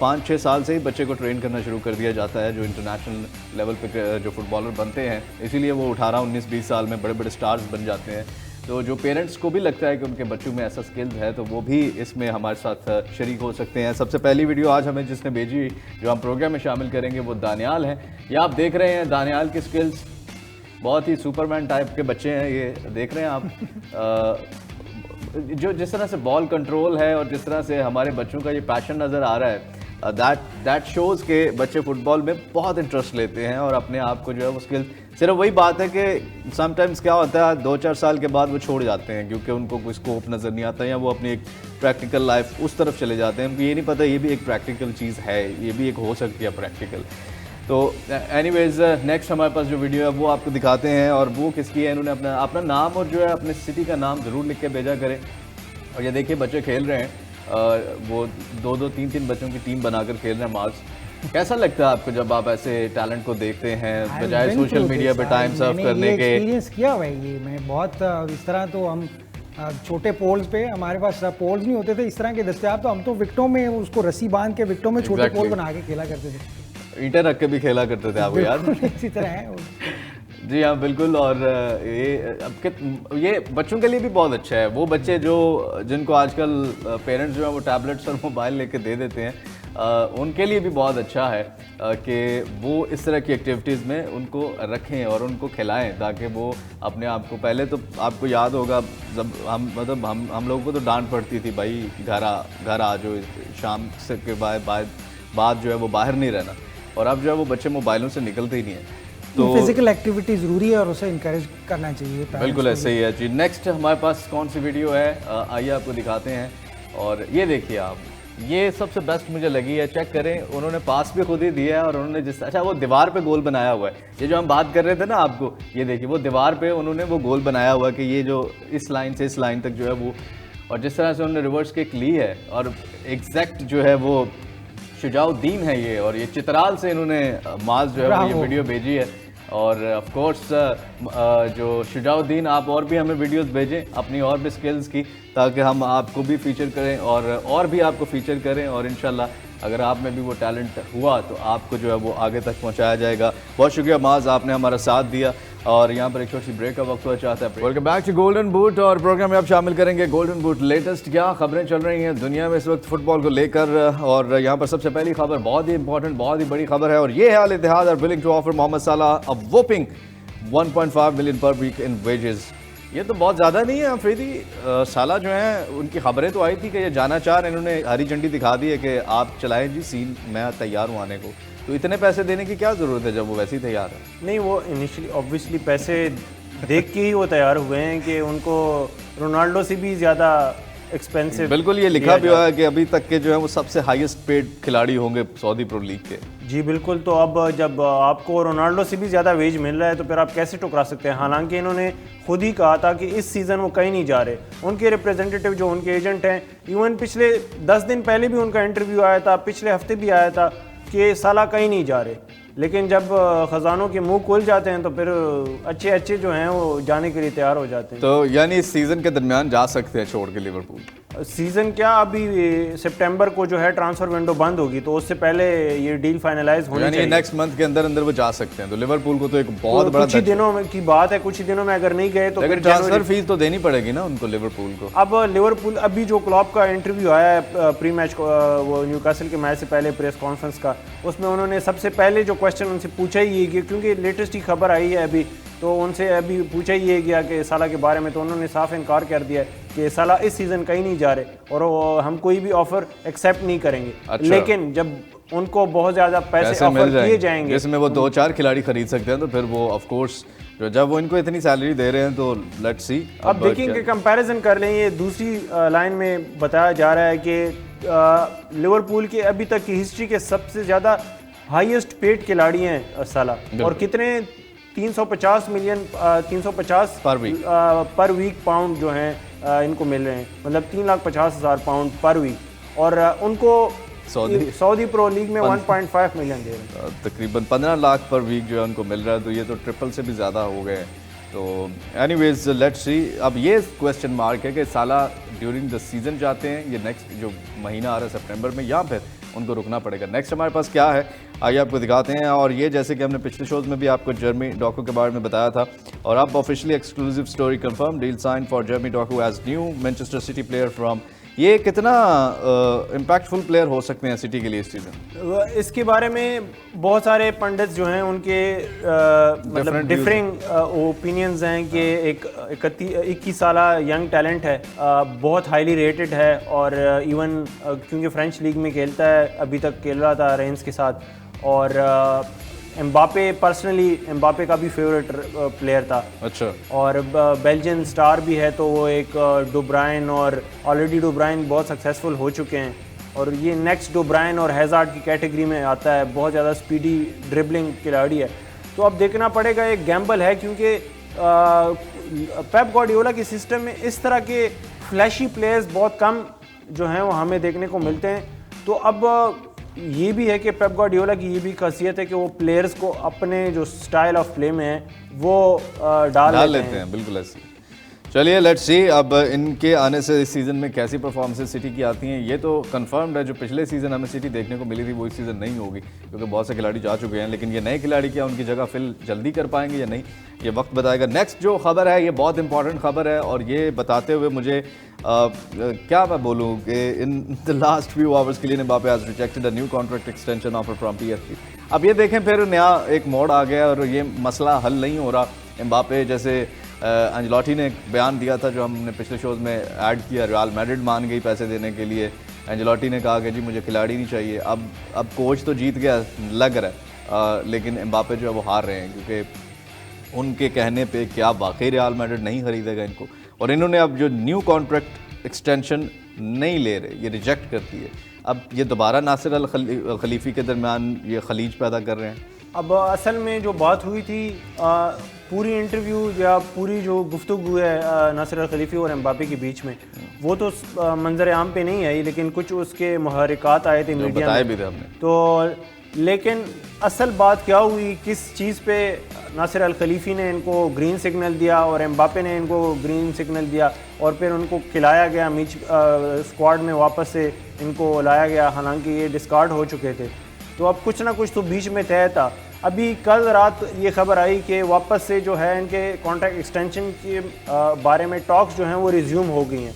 Speaker 1: 5-6 साल से ही बच्चे को ट्रेन करना शुरू कर दिया जाता है जो इंटरनेशनल लेवल पे जो फुटबॉलर बनते हैं, इसीलिए वो 18, 19, 20 साल में बड़े बड़े स्टार्स बन जाते हैं। तो जो पेरेंट्स को भी लगता है कि उनके बच्चों में ऐसा स्किल्स है तो वो भी इसमें हमारे साथ शरीक हो सकते हैं। सबसे पहली वीडियो आज हमें जिसने भेजी, जो हम प्रोग्राम में शामिल करेंगे, वो दानियाल हैं। ये आप देख रहे हैं दानियाल की स्किल्स, बहुत ही सुपरमैन टाइप के बच्चे हैं ये, देख रहे हैं आप। जो जिस तरह से बॉल कंट्रोल है और जिस तरह से हमारे बच्चों का ये पैशन नज़र आ रहा है, दैट शोज़ के बच्चे फुटबॉल में बहुत इंटरेस्ट लेते हैं और अपने आप को जो है वो स्किल, सिर्फ वही बात है कि समटाइम्स क्या होता है 2-4 साल के बाद वो छोड़ जाते हैं क्योंकि उनको कोई स्कोप नज़र नहीं आता, या वो अपनी एक प्रैक्टिकल लाइफ उस तरफ चले जाते हैं। उनको ये नहीं पता ये भी एक प्रैक्टिकल चीज़ है, ये भी एक हो सकती है प्रैक्टिकल। तो एनीवेज नेक्स्ट हमारे पास जो वीडियो है वो आपको दिखाते हैं, और वो किसकी है, इन्होंने अपना नाम और जो है अपने सिटी का नाम ज़रूर लिख के भेजा करें। और ये देखिए बच्चे खेल रहे हैं, वो 2-2, 3-3 बच्चों की टीम बनाकर खेल रहे हैं मार्च। कैसा लगता है आपको जब आप ऐसे टैलेंट को देखते हैं बजाय सोशल मीडिया पे टाइम सर्व करने के?
Speaker 3: एक्सपीरियंस किया हुआ है ये, मैं बहुत इस तरह तो हम छोटे पोल्स पे, हमारे पास पोल्स नहीं होते थे इस तरह के दस्तियाब, तो हम तो विकेटों में उसको रस्सी बांध के विकेटों में छोटे पोल बना के खेला करते थे,
Speaker 1: ईंटें रख के भी खेला करते थे, आपको याद है?
Speaker 3: इसी तरह है।
Speaker 1: जी हाँ बिल्कुल। और ये बच्चों के लिए भी बहुत अच्छा है, वो बच्चे जिनको आजकल पेरेंट्स जो है वो टैबलेट्स और मोबाइल लेके दे देते हैं, उनके लिए भी बहुत अच्छा है कि वो इस तरह की एक्टिविटीज़ में उनको रखें और उनको खिलाएं, ताकि वो अपने आप को, पहले तो आपको याद होगा जब हम लोगों को तो डांट पड़ती थी, भाई घर आ जो शाम से के बाद जो है वो बाहर नहीं रहना, और अब जो है वो बच्चे मोबाइलों से निकलते ही नहीं है। तो
Speaker 3: फिजिकल एक्टिविटी ज़रूरी है और उसे इंकरेज करना चाहिए।
Speaker 1: बिल्कुल ऐसे ही है जी। नेक्स्ट हमारे पास कौन सी वीडियो है, आइए आपको दिखाते हैं। और ये देखिए आप, ये सबसे बेस्ट मुझे लगी है, चेक करें, उन्होंने पास भी खुद ही दिया है और उन्होंने अच्छा वो दीवार पे गोल बनाया हुआ है, ये जो हम बात कर रहे थे ना आपको, ये देखिए वो दीवार पे उन्होंने वो गोल बनाया हुआ है कि ये जो इस लाइन से इस लाइन तक जो है वो, और जिस तरह से उन्होंने रिवर्स किक ली है और एग्जैक्ट जो है वो शुजाउद्दीन है ये, और ये चित्राल से इन्होंने माज जो है वो ये वीडियो भेजी है। और ऑफ कोर्स जो शुजाउद्दीन, आप और भी हमें वीडियोस भेजें अपनी और भी स्किल्स की, ताकि हम आपको भी फीचर करें और भी आपको फीचर करें, और इंशाल्लाह अगर आप में भी वो टैलेंट हुआ तो आपको जो है वो आगे तक पहुंचाया जाएगा। बहुत शुक्रिया माज, आपने हमारा साथ दिया। और यहाँ पर एक छोटी सी ब्रेक का वक्त हुआ चाहता है। Welcome back to Golden Boot, और प्रोग्राम में आप शामिल करेंगे गोल्डन बूट लेटेस्ट क्या खबरें चल रही हैं दुनिया में इस वक्त फुटबॉल को लेकर। और यहाँ पर सबसे पहली खबर बहुत ही इंपॉर्टेंट, बहुत ही बड़ी खबर है, और ये है Al Ittihad are willing to offer Mohamed Salah a whopping 1.5 million per week in wages. ये तो बहुत ज़्यादा नहीं है अफरीदी। साला जो है उनकी खबरें तो आई थी कि ये जाना चाह रहे हैं, इन्होंने हरी झंडी दिखा दी है कि आप चलाएं जी सीन, मैं तैयार हूँ आने को। तो इतने पैसे देने की क्या ज़रूरत है जब वो वैसे ही तैयार है?
Speaker 2: नहीं, वो इनिशियली ऑब्वियसली पैसे देख के ही वो तैयार हुए हैं कि उनको रोनाल्डो से भी ज़्यादा एक्सपेंसिव।
Speaker 1: बिल्कुल, ये लिखा भी हुआ है कि अभी तक के जो है वो सबसे हाईएस्ट पेड खिलाड़ी होंगे सऊदी प्रो लीग के।
Speaker 2: जी बिल्कुल। तो अब जब आपको रोनाल्डो से भी ज़्यादा वेज मिल रहा है तो फिर आप कैसे टुकरा सकते हैं? हालांकि इन्होंने खुद ही कहा था कि इस सीज़न वो कहीं नहीं जा रहे। उनके रिप्रेजेंटेटिव जो उनके एजेंट हैं, इवन पिछले 10 दिन पहले भी उनका इंटरव्यू आया था, पिछले हफ्ते भी आया था कि साला कहीं नहीं जा रहे। लेकिन जब ख़जानों के मुंह खुल जाते हैं तो फिर अच्छे जो हैं वो जाने के लिए तैयार हो जाते हैं।
Speaker 1: तो यानी इस सीज़न के दरमियान जा सकते हैं छोड़ के लिवरपूल?
Speaker 2: सीज़न क्या, अभी सितंबर को जो है ट्रांसफर विंडो बंद होगी, तो उससे पहले ये डील फाइनलाइज होनी चाहिए।
Speaker 1: नेक्स्ट मंथ के अंदर अंदर वो जा सकते हैं, तो लिवरपूल को तो एक बहुत बड़ा
Speaker 2: कुछ ही दिनों की बात है, कुछ ही दिनों में अगर नहीं गए तो
Speaker 1: लेकिन ट्रांसफर फीस तो देनी पड़ेगी ना उनको, लिवरपूल को।
Speaker 2: अब लिवरपूल, अभी जो क्लॉप का इंटरव्यू आया है प्री मैच वो न्यूकासल के मैच से पहले प्रेस कॉन्फ्रेंस का, उसमें उन्होंने सबसे पहले जो क्वेश्चन उनसे पूछा ही है, क्योंकि लेटेस्ट ही खबर आई है अभी, तो उनसे अभी पूछा ही है गया कि साला के बारे में, तो उन्होंने साफ इनकार कर दिया कि साला इस सीज़न कहीं नहीं जा रहे और हम कोई भी ऑफर एक्सेप्ट नहीं करेंगे।
Speaker 1: अच्छा।
Speaker 2: लेकिन जब उनको बहुत ज़्यादा पैसे ऑफर किए जाएंगे
Speaker 1: जिसमें वो 2-4 खिलाड़ी खरीद सकते हैं, तो फिर वो ऑफ कोर्स जब वो इनको इतनी सैलरी दे रहे हैं तो लेट्स सी।
Speaker 2: अब देखेंगे, कंपैरिजन कर लें, ये दूसरी लाइन में बताया जा रहा है कि लिवरपूल की अभी तक की हिस्ट्री के सबसे ज़्यादा हाईएस्ट पेड खिलाड़ी हैं साला, और कितने 350 मिलियन 350 पर वीक पाउंड जो हैं इनको मिल रहे हैं, मतलब 3,50,000 पाउंड पर वीक, और उनको सऊदी प्रो लीग में 1.5 मिलियन दे रहे हैं,
Speaker 1: तकरीबन 15 लाख पर वीक जो है उनको मिल रहा है, तो ये तो ट्रिपल से भी ज़्यादा हो गए। तो एनीवेज लेट्स सी। अब ये क्वेश्चन मार्क है कि साला ड्यूरिंग द सीज़न जाते हैं, ये नेक्स्ट जो महीना आ रहा है सितंबर में, या फिर उनको रुकना पड़ेगा। नेक्स्ट हमारे पास क्या है आइए आपको दिखाते हैं। और ये जैसे कि हमने पिछले शोज़ में भी आपको जर्मी डॉकू के बारे में बताया था, और अब officially exclusive story confirm, deal sign for Jeremy Doku as new Manchester City player from. ये कितना इम्पैक्टफुल प्लेयर हो सकते हैं सिटी के लिए इस सीज़न?
Speaker 2: इसके बारे में बहुत सारे पंडित जो हैं उनके मतलब डिफरिंग ओपिनियंस हैं कि एक 21 साला यंग टैलेंट है, बहुत हाईली रेटेड है, और इवन क्योंकि फ्रेंच लीग में खेलता है, अभी तक खेल रहा था रेंस के साथ, और एम्बापे पर्सनली एम्बापे का भी फेवरेट प्लेयर था।
Speaker 1: अच्छा।
Speaker 2: और बेल्जियन स्टार भी है, तो वो एक डुब्राइन, और ऑलरेडी डुब्राइन बहुत सक्सेसफुल हो चुके हैं, और ये नेक्स्ट डुब्राइन और हैज़ार्ड की कैटेगरी में आता है, बहुत ज़्यादा स्पीडी ड्रिबलिंग खिलाड़ी है। तो अब देखना पड़ेगा, एक गैम्बल है, क्योंकि पेप गार्डियोला के सिस्टम में इस तरह के फ्लैशी प्लेयर्स बहुत कम जो हैं वो हमें देखने को मिलते हैं। तो अब ये भी है कि पेप गार्डियोला की ये भी खासियत है कि वो प्लेयर्स को अपने जो स्टाइल ऑफ प्ले में है वो डाल लेते हैं।
Speaker 1: बिल्कुल ऐसे। चलिए लेट्स सी अब इनके आने से इस सीज़न में कैसी परफॉर्मेंसेस सिटी की आती हैं। ये तो कंफर्म्ड है, जो पिछले सीज़न हमें सिटी देखने को मिली थी वो इस सीज़न नहीं होगी, क्योंकि बहुत से खिलाड़ी जा चुके हैं। लेकिन ये नए खिलाड़ी क्या उनकी जगह फिल जल्दी कर पाएंगे या नहीं, ये वक्त बताएगा। नेक्स्ट जो खबर है ये बहुत इंपॉर्टेंट खबर है, और ये बताते हुए मुझे क्या मैं बोलूँ कि in the last few hours के लिए Mbappe has rejected a new contract extension offer from PSG. अब ये देखें फिर नया एक मोड़ आ गया, और ये मसला हल नहीं हो रहा। एम्बापे जैसे एंजेलोटी ने एक बयान दिया था जो हमने पिछले शोज़ में ऐड किया, रियल मैड्रिड मान गई पैसे देने के लिए। एंजेलोटी ने कहा कि जी मुझे खिलाड़ी नहीं चाहिए। अब कोच तो जीत गया लग रहा है, लेकिन एम्बापे जो है वो हार रहे हैं, क्योंकि उनके कहने पे क्या वाकई रियल मैड्रिड नहीं खरीदेगा इनको, और इन्होंने अब जो न्यू कॉन्ट्रैक्ट एक्सटेंशन नहीं ले रहे, ये रिजेक्ट करती है। अब ये दोबारा नासिर अल खलीफी के दरमियान ये खलीज पैदा कर रहे हैं।
Speaker 2: अब असल में जो बात हुई थी, पूरी इंटरव्यू या पूरी जो गुफ्तगू है नासिर अल खलीफी और एम्बापे के बीच में, वो तो मंजर आम पे नहीं आई, लेकिन कुछ उसके मुहर्रिकात आए थे मीडिया में,
Speaker 1: भी थे हमने
Speaker 2: तो। लेकिन असल बात क्या हुई, किस चीज़ पे नासिर अल खलीफी ने इनको ग्रीन सिग्नल दिया और एम्बापे ने इनको ग्रीन सिग्नल दिया, और फिर उनको खिलाया गया मीच स्क्वाड में वापस से इनको लाया गया, हालांकि ये डिस्कार्ड हो चुके थे। तो अब कुछ ना कुछ तो बीच में तय था। अभी कल रात ये खबर आई कि वापस से जो है इनके कॉन्ट्रैक्ट एक्सटेंशन के बारे में टॉक्स जो हैं वो रिज्यूम हो गई हैं,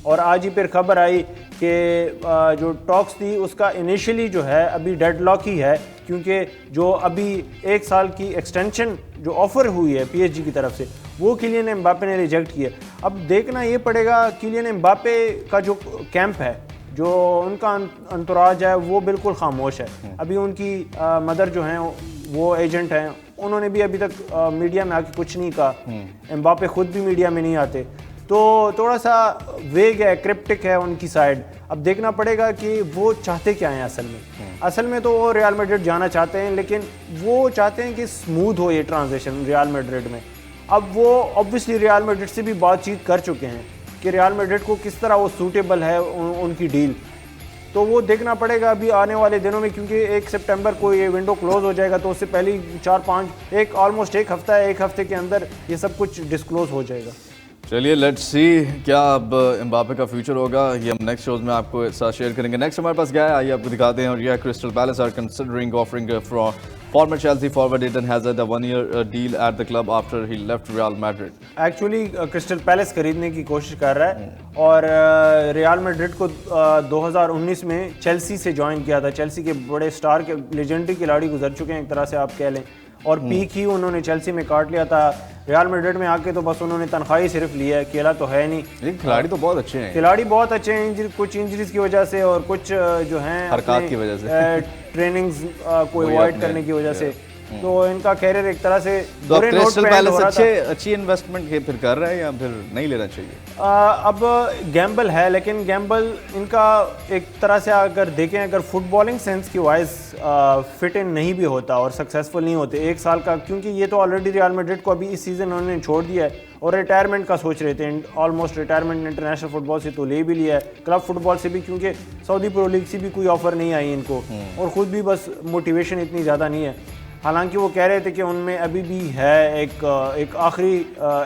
Speaker 2: और आज ही फिर खबर आई कि जो टॉक्स थी उसका इनिशियली जो है अभी डेडलॉक ही है, क्योंकि जो अभी 1 साल की एक्सटेंशन जो ऑफ़र हुई है पीएसजी की तरफ से, वो किलियन एम्बापे ने रिजेक्ट किया। अब देखना ये पड़ेगा, किलियन एम्बापे का जो कैंप है, जो उनका अंतराज है, वो बिल्कुल खामोश है। अभी उनकी मदर जो हैं वो एजेंट हैं, उन्होंने भी अभी तक मीडिया में आके कुछ नहीं कहा। एम्बापे खुद भी मीडिया में नहीं आते, तो थोड़ा सा वेग है, क्रिप्टिक है उनकी साइड। अब देखना पड़ेगा कि वो चाहते क्या हैं असल में तो वो रियल मैड्रिड जाना चाहते हैं, लेकिन वो चाहते हैं कि स्मूथ हो ये ट्रांजिशन रियल मैड्रिड में। अब वो ऑब्वियसली रियल मैड्रिड से भी बातचीत कर चुके हैं कि रियल मैड्रिड को किस तरह वो सूटेबल है उनकी डील, तो वो देखना पड़ेगा अभी आने वाले दिनों में, क्योंकि 1 सितंबर को ये विंडो क्लोज हो जाएगा, तो उससे पहले 4-5 ऑलमोस्ट एक हफ्ता है, एक हफ्ते के अंदर ये सब कुछ डिस्क्लोज हो जाएगा।
Speaker 1: चलिए लेट्स सी क्या अब एम्बापे का फ्यूचर होगा, ये हम नेक्स्ट शोज में आपको साथ शेयर करेंगे। नेक्स्ट हमारे पास क्या है आइए आपको दिखाते हैं, और यह Crystal Palace are considering offering from former Chelsea forward Eden Hazard a one-year deal at the club after he left Real Madrid.
Speaker 2: Actually crystal palace खरीदने की कोशिश कर रहा है और रियल मैड्रिड को 2019 में चेल्सी से ज्वाइन किया था। चेल्सी के बड़े स्टार के लेजेंडरी खिलाड़ी गुजर चुके हैं एक तरह से आप कह लें, और पीक ही उन्होंने चेल्सी में काट लिया था। रियल मैड्रिड में आके तो बस उन्होंने तनख्वाही सिर्फ लिया है, खेला तो है नहीं।
Speaker 1: लेकिन खिलाड़ी तो बहुत अच्छे हैं,
Speaker 2: खिलाड़ी बहुत अच्छे हैं, कुछ इंजरीज की वजह से और कुछ जो हैं
Speaker 1: हरकत की वजह से,
Speaker 2: ट्रेनिंग्स को अवॉइड करने की वजह से, तो इनका कैरियर एक तरह से बुरे नोट
Speaker 1: क्रिस्टल
Speaker 2: पे
Speaker 1: पैलेस
Speaker 2: हो रहा था।
Speaker 1: अच्छी इन्वेस्टमेंट फिर कर रहा है या फिर नहीं लेना चाहिए?
Speaker 2: अब गैम्बल है, लेकिन गैम्बल इनका एक तरह से अगर देखें, अगर फुटबॉलिंग सेंस की वाइज फिट इन नहीं भी होता और सक्सेसफुल नहीं होते एक साल का, क्योंकि ये तो ऑलरेडी रियल मैड्रिड को अभी इस सीज़न उन्होंने छोड़ दिया है और रिटायरमेंट का सोच रहे थे। ऑलमोस्ट रिटायरमेंट इंटरनेशनल फुटबॉल से तो ले भी लिया है, क्लब फुटबॉल से भी, क्योंकि सऊदी प्रो लीग से भी कोई ऑफर नहीं आई इनको और ख़ुद भी बस मोटिवेशन इतनी ज़्यादा नहीं है। हालांकि वो कह रहे थे कि उनमें अभी भी है एक आखिरी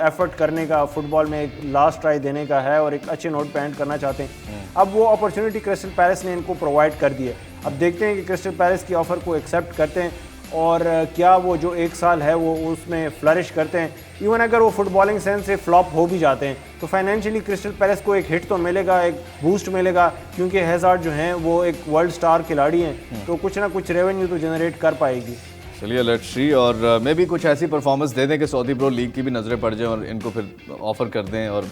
Speaker 2: एफर्ट करने का, फुटबॉल में एक लास्ट ट्राई देने का है और एक अच्छे नोट पे एंड करना चाहते हैं। अब वो अपॉर्चुनिटी क्रिस्टल पैलेस ने इनको प्रोवाइड कर दी है। अब देखते हैं कि क्रिस्टल पैलेस की ऑफ़र को एक्सेप्ट करते हैं और क्या वो जो एक साल है वो उसमें फ्लरिश करते हैं। इवन अगर वो फुटबॉलिंग सेंस से फ्लॉप हो भी जाते हैं तो फाइनेंशियली क्रिस्टल पैलेस को एक हिट तो मिलेगा, एक बूस्ट मिलेगा, क्योंकि हैज़ार्ड जो हैं वो एक वर्ल्ड स्टार खिलाड़ी हैं, तो कुछ ना कुछ रेवेन्यू तो जनरेट कर पाएगी।
Speaker 1: चलिए लेट्स सी, और मे भी कुछ ऐसी परफॉर्मेंस दे दें कि सऊदी प्रो लीग की भी नज़रें पड़ जाएं और इनको फिर ऑफर कर दें और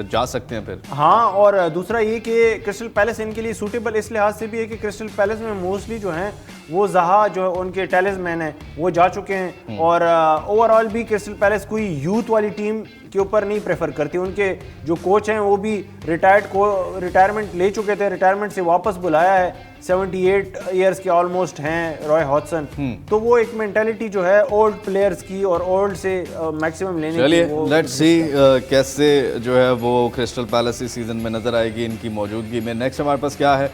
Speaker 1: जा सकते हैं फिर।
Speaker 2: हाँ, और दूसरा ये कि क्रिस्टल पैलेस इनके लिए सूटेबल इस लिहाज से भी है कि क्रिस्टल पैलेस में मोस्टली जो हैं वो ज़हा जो है उनके टैलिस्मैन हैं वो जा चुके हैं, और ओवरऑल भी क्रिस्टल पैलेस कोई यूथ वाली टीम के ऊपर नहीं प्रेफर करती। उनके जो कोच हैं वो भी रिटायरमेंट ले चुके थे, रिटायरमेंट से वापस बुलाया है, 78 इयर्स के ऑलमोस्ट हैं रॉय हॉडसन। तो वो एक मेंटालिटी जो है ओल्ड प्लेयर्स की और ओल्ड से मैक्सिमम लेने की।
Speaker 1: चलिए लेट्स सी कैसे जो है वो क्रिस्टल पैलेस इस सीजन में नजर आएगी इनकी मौजूदगी में। नेक्स्ट हमारे पास क्या है?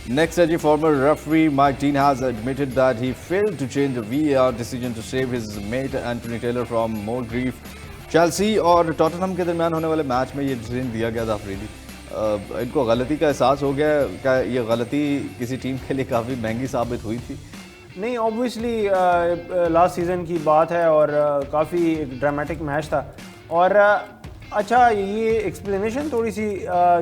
Speaker 1: Next, as former referee Mike Dean has admitted that he failed to change the VAR decision to save his mate Anthony Taylor from more grief. Chelsea और टॉटनहम के दरमियान होने वाले मैच में ये डिसीजन दिया गया था अफरीदी। इनको गलती का एहसास हो गया, क्या ये गलती किसी टीम के लिए काफ़ी महंगी साबित हुई थी?
Speaker 2: नहीं, ऑब्वियसली लास्ट सीज़न की बात है और काफ़ी एक ड्रामेटिक मैच था। और अच्छा, ये एक्सप्लेनेशन थोड़ी सी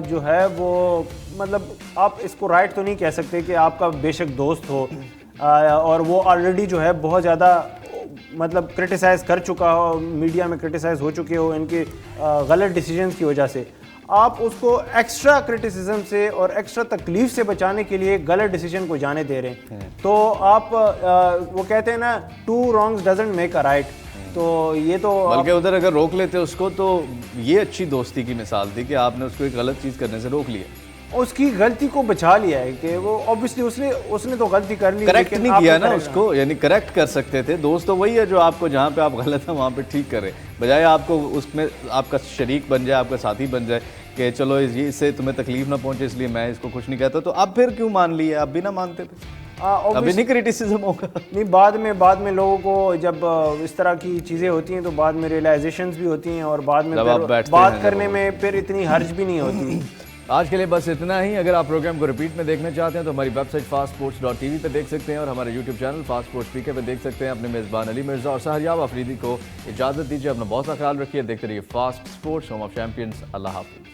Speaker 2: जो है वो, मतलब आप इसको राइट तो नहीं कह सकते कि आपका बेशक दोस्त हो और वो ऑलरेडी जो है बहुत ज़्यादा मतलब क्रिटिसाइज़ कर चुका हो, मीडिया में क्रिटिसाइज़ हो चुके हो इनके गलत डिसीजंस की वजह से, आप उसको एक्स्ट्रा क्रिटिसिज्म से और एक्स्ट्रा तकलीफ से बचाने के लिए गलत डिसीजन को जाने दे रहे हैं। तो आप वो कहते हैं ना, two wrongs doesn't make a right, तो ये तो
Speaker 1: बल्कि उधर अगर रोक लेते उसको तो ये अच्छी दोस्ती की मिसाल थी कि आपने उसको एक गलत चीज़ करने से रोक लिया,
Speaker 2: उसकी गलती को बचा लिया है कि वो ऑब्वियसली उसने तो गलती कर ली,
Speaker 1: करेक्ट नहीं किया ना उसको, यानी करेक्ट कर सकते थे। दोस्त तो वही है जो आपको जहाँ पे आप गलत है वहाँ पे ठीक करे, बजाय आपको उसमें आपका शरीक बन जाए, आपका साथी बन जाए कि चलो इससे तुम्हें तकलीफ ना पहुंचे इसलिए मैं इसको कुछ नहीं कहता। तो अब फिर क्यों मान लिया? अब भी ना मानते थे, अभी नहीं क्रिटिसिज्म होगा।
Speaker 2: नहीं, बाद में लोगों को जब इस तरह की चीज़ें होती हैं तो बाद में रियलाइजेशंस भी होती हैं और बाद में बात करने में फिर इतनी हर्ज भी नहीं होती।
Speaker 1: आज के लिए बस इतना ही। अगर आप प्रोग्राम को रिपीट में देखना चाहते हैं तो हमारी वेबसाइट fastsports.tv पे देख सकते हैं और हमारे यूट्यूब चैनल फास्ट स्पोर्ट्स पीके पे देख सकते हैं। अपने मेज़बान अली मिर्ज़ा और सहरियाब अफरीदी को इजाज़त दीजिए। अपना बहुत सा ख्याल रखिए। देखते रहिए fast sports, home of champions. अल्लाह हाफिज़।